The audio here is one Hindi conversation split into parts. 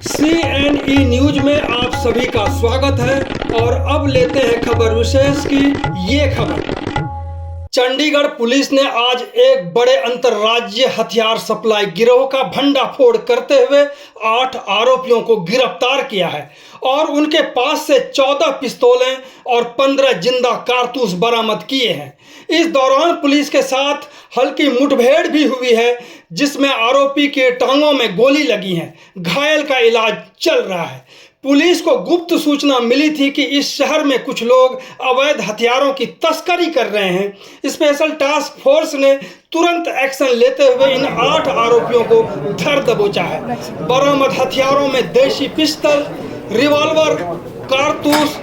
CNE न्यूज में आप सभी का स्वागत है और अब लेते हैं खबर विशेष की ये खबर। चंडीगढ़ पुलिस ने आज एक बड़े अंतर्राज्यीय हथियार सप्लाई गिरोह का भंडाफोड़ करते हुए 8 आरोपियों को गिरफ्तार किया है और उनके पास से 14 पिस्तौलें और 15 जिंदा कारतूस बरामद किए हैं। इस दौरान पुलिस के साथ हल्की मुठभेड़ भी हुई है, जिसमें आरोपी के टांगों में गोली लगी है। घायल का इलाज चल रहा है। पुलिस को गुप्त सूचना मिली थी कि इस शहर में कुछ लोग अवैध हथियारों की तस्करी कर रहे हैं। स्पेशल टास्क फोर्स ने तुरंत एक्शन लेते हुए इन 8 आरोपियों को धर दबोचा है। बरामद हथियारों में देशी पिस्तौल, रिवॉल्वर, कारतूस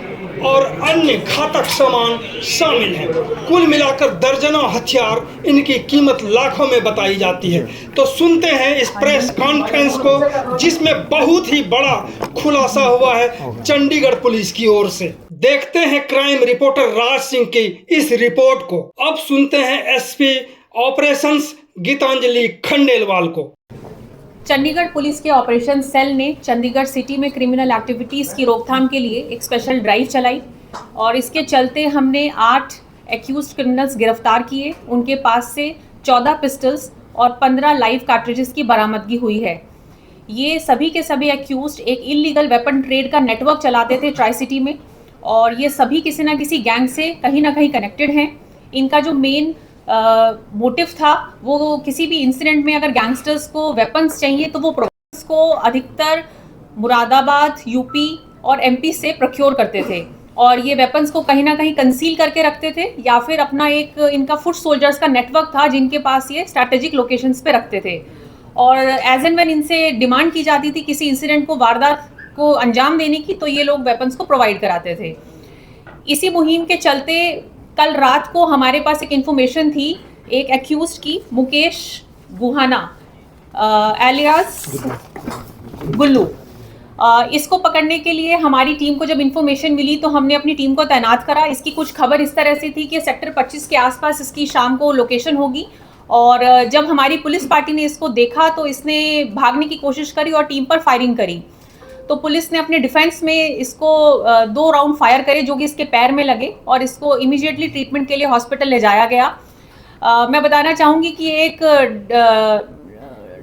और अन्य घातक सामान शामिल हैं। कुल मिलाकर दर्जनों हथियार, इनकी कीमत लाखों में बताई जाती है। तो सुनते हैं इस प्रेस कॉन्फ्रेंस को, जिसमें बहुत ही बड़ा खुलासा हुआ है चंडीगढ़ पुलिस की ओर से। देखते हैं क्राइम रिपोर्टर राज सिंह की इस रिपोर्ट को। अब सुनते हैं एसपी ऑपरेशंस गीतांजलि खंडेलवाल को। चंडीगढ़ पुलिस के ऑपरेशन सेल ने चंडीगढ़ सिटी में क्रिमिनल एक्टिविटीज़ की रोकथाम के लिए एक स्पेशल ड्राइव चलाई और इसके चलते हमने 8 एक्यूज्ड क्रिमिनल्स गिरफ्तार किए। उनके पास से 14 पिस्टल्स और 15 लाइव कार्ट्रिजेस की बरामदगी हुई है। ये सभी के सभी एक्यूज्ड एक इलीगल वेपन ट्रेड का नेटवर्क चलाते थे ट्राई सिटी में और ये सभी किसी न किसी गैंग से कहीं ना कहीं कनेक्टेड हैं। इनका जो मेन मोटिव था वो किसी भी इंसिडेंट में अगर गैंगस्टर्स को वेपन्स चाहिए तो वो वेपन्स को अधिकतर मुरादाबाद, यूपी और एमपी से प्रोक्योर करते थे और ये वेपन्स को कहीं ना कहीं कंसील करके रखते थे या फिर अपना एक इनका फुट सोल्जर्स का नेटवर्क था जिनके पास ये स्ट्रैटेजिक लोकेशंस पे रखते थे और एज एंड व्हेन इनसे डिमांड की जाती थी किसी इंसिडेंट को, वारदात को अंजाम देने की, तो ये लोग वेपन्स को प्रोवाइड कराते थे। इसी मुहिम के चलते कल रात को हमारे पास एक इन्फॉर्मेशन थी एक एक्यूज्ड की, मुकेश गुहाना एलियास गुल्लू। इसको पकड़ने के लिए हमारी टीम को जब इन्फॉर्मेशन मिली तो हमने अपनी टीम को तैनात करा। इसकी कुछ खबर इस तरह से थी कि सेक्टर 25 के आसपास इसकी शाम को लोकेशन होगी और जब हमारी पुलिस पार्टी ने इसको देखा तो इसने भागने की कोशिश करी और टीम पर फायरिंग करी। तो पुलिस ने अपने डिफेंस में इसको 2 राउंड फायर करे जो कि इसके पैर में लगे और इसको इमीडिएटली ट्रीटमेंट के लिए हॉस्पिटल ले जाया गया। मैं बताना चाहूँगी कि एक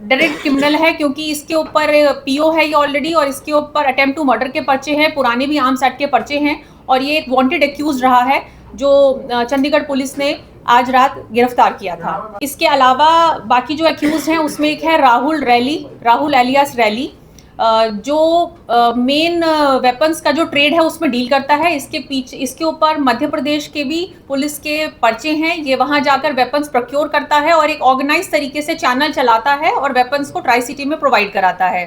डायरेक्ट क्रिमिनल है क्योंकि इसके ऊपर पीओ है ये ऑलरेडी और इसके ऊपर अटेम्प्ट टू मर्डर के पर्चे हैं, पुराने भी आर्म्स एक्ट के पर्चे हैं और ये एक वांटेड एक्यूज रहा है जो चंडीगढ़ पुलिस ने आज रात गिरफ्तार किया था। इसके अलावा बाकी जो एक्यूज हैं उसमें एक है राहुल एलियास रैली, जो मेन वेपन्स का जो ट्रेड है उसमें डील करता है। इसके ऊपर मध्य प्रदेश के भी पुलिस के पर्चे हैं। ये वहां जाकर वेपन्स प्रोक्योर करता है और एक ऑर्गेनाइज तरीके से चैनल चलाता है और वेपन्स को ट्राई सिटी में प्रोवाइड कराता है।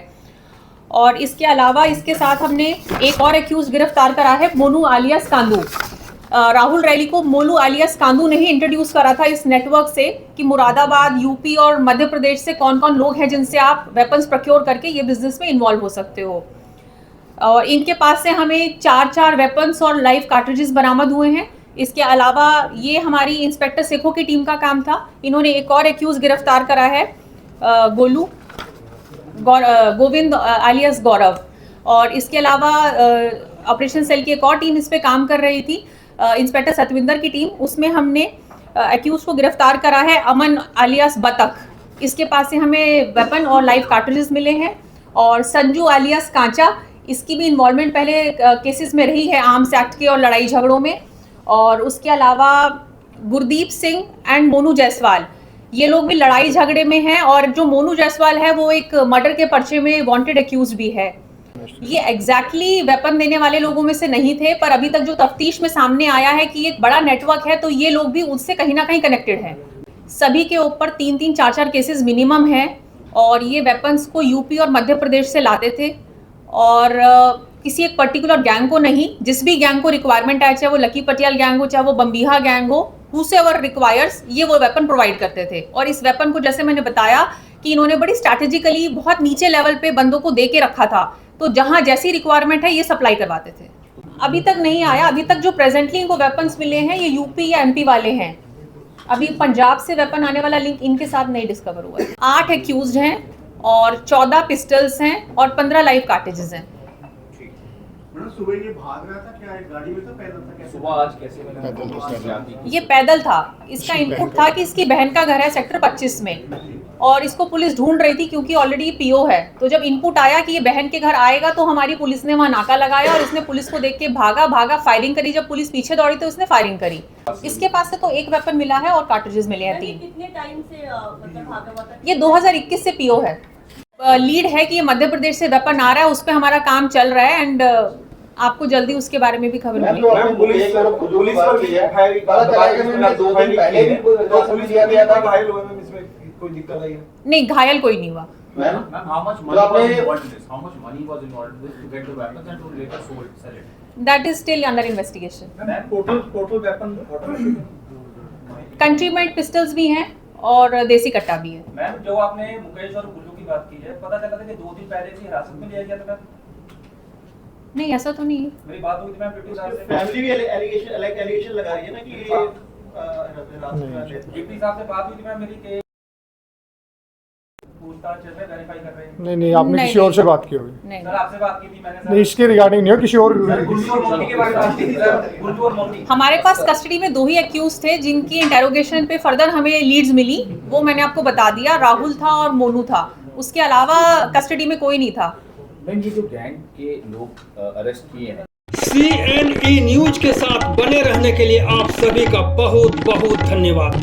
और इसके अलावा इसके साथ हमने एक और एक्यूज गिरफ्तार करा है, मोनू आलियास कांदू। राहुल रैली को मोनू आलियास कांदू ने ही इंट्रोड्यूस करा था इस नेटवर्क से कि मुरादाबाद, यूपी और मध्य प्रदेश से कौन कौन लोग हैं जिनसे आप वेपन्स प्रोक्योर करके ये बिजनेस में इन्वॉल्व हो सकते हो। और इनके पास से हमें 4 वेपन्स और लाइव कार्ट्रिजेस बरामद हुए हैं। इसके अलावा ये हमारी इंस्पेक्टर सेखो की टीम का काम था। इन्होंने एक और एक्यूज गिरफ्तार करा है, गोविंद आलियास गौरव। और इसके अलावा ऑपरेशन सेल की एक और टीम इस पे काम कर रही थी, इंस्पेक्टर सतविंदर की टीम। उसमें हमने एक्यूज को गिरफ्तार करा है अमन आलियास बतख। इसके पास से हमें वेपन और लाइव कार्ट्रिजेस मिले हैं। और संजू आलियास कांचा, इसकी भी इन्वॉल्वमेंट पहले केसेस में रही है आर्म्स एक्ट के और लड़ाई झगड़ों में। और उसके अलावा गुरदीप सिंह एंड मोनू जायसवाल, ये लोग भी लड़ाई झगड़े में हैं और जो मोनू जायसवाल है वो एक मर्डर के पर्चे में वांटेड एक्यूज भी है। ये एग्जैक्टली वेपन देने वाले लोगों में से नहीं थे, पर अभी तक जो तफ्तीश में सामने आया है कि एक बड़ा नेटवर्क है तो ये लोग भी उससे कहीं ना कहीं कनेक्टेड हैं। सभी के ऊपर 3-3, 4-4 केसेस मिनिमम है और ये वेपन्स को यूपी और मध्य प्रदेश से लाते थे और किसी एक पर्टिकुलर गैंग को नहीं, जिस भी गैंग को रिक्वायरमेंट आए, चाहे वो लकी पटियाल गैंग हो, चाहे वो बम्बीहा गैंग हो, हूसेवर रिक्वायर्स, ये वो वेपन प्रोवाइड करते थे। और इस वेपन को जैसे मैंने बताया कि इन्होंने बड़ी स्ट्रैटेजिकली बहुत नीचे लेवल पे बंदों को दे के रखा था, तो जहां जैसी रिक्वायरमेंट है ये सप्लाई करवाते थे। अभी तक नहीं आया, अभी तक जो प्रेजेंटली इनको वेपन्स मिले हैं ये यूपी या एमपी वाले हैं। अभी पंजाब से वेपन आने वाला लिंक इनके साथ नहीं डिस्कवर हुआ है। 8 एक्यूज्ड हैं और 14 पिस्टल्स हैं और 15 लाइव कार्टेजेस हैं। मैडम सुबह ये भाग रहा था क्या, एक गाड़ी में था, पैदल था क्या? सुबह आज कैसे मैंने ये पैदल था। इसका इनपुट था कि इसकी बहन का घर है सेक्टर 25 में और इसको पुलिस ढूंढ रही थी क्योंकि ऑलरेडी पीओ है। तो जब इनपुट आया कि ये बहन के घर आएगा तो हमारी पुलिस ने वहाँ नाका लगाया और इसने पुलिस को देख के भागा, फायरिंग करी। जब पुलिस पीछे दौड़ी तो उसने फायरिंग करी। इसके पास से तो एक वेपन मिला है और कार्ट्रिजेस मिले हैं 3। कितने टाइम से मतलब भागा हुआ था? ये 2021 से पीओ है। लीड है कि ये मध्य प्रदेश से वेपन आ रहा है, उस पर हमारा काम चल रहा है एंड आपको जल्दी उसके बारे में भी खबर मिलेगी। मैम पुलिस पर भी है फायरिंग, पता चला कि मैंने 2 दिन पहले भी पुलिस दिया गया था, घायल हुए में इसमें कोई दिक्कत आई है? नहीं, घायल कोई नहीं हुआ। Ma'am how much money was involved in this? How much money was involved in this to get the weapons and to later sell it? That is still under investigation. Ma'am total weapon country made pistols भी हैं और देसी कट्टा भी है। मैम जो आपने मुकेश और गुल्लू की बात की है, पता चला था कि 2 दिन पहले से हिरासत में लिया गया था मैम? नहीं, ऐसा तो नहीं है। मेरी बात हुई थी मैम डिप्टी साहब से। फैमिली भी एलिगेशन लगा रही है ना कि ये डिप्टी साहब से बात हुई थी मैम मेरी कि पूछताछ चल रही है, वेरीफाई कर रहे हैं। नहीं आपने नहीं, किसी और से बात की होगी। नहीं, सर आपसे बात की थी मैंने सर। नहीं, इसके रिगार्डिंग नहीं हो, किसी और गुल्लू और मोती के बारे में बात की थी सर, गुल्लू और मोती। हमारे पास कस्टडी में 2 ही एक्यूज थे जिनकी इंटेरोगेशन पे फर्दर हमें लीड्स मिली। वो मैंने आपको बता दिया, राहुल था और मोनू था। उसके अलावा कस्टडी में कोई नहीं था। मैम ये जो गैंग के लोग अरेस्ट किए हैं, CNE न्यूज के साथ बने रहने के लिए आप सभी का बहुत बहुत धन्यवाद।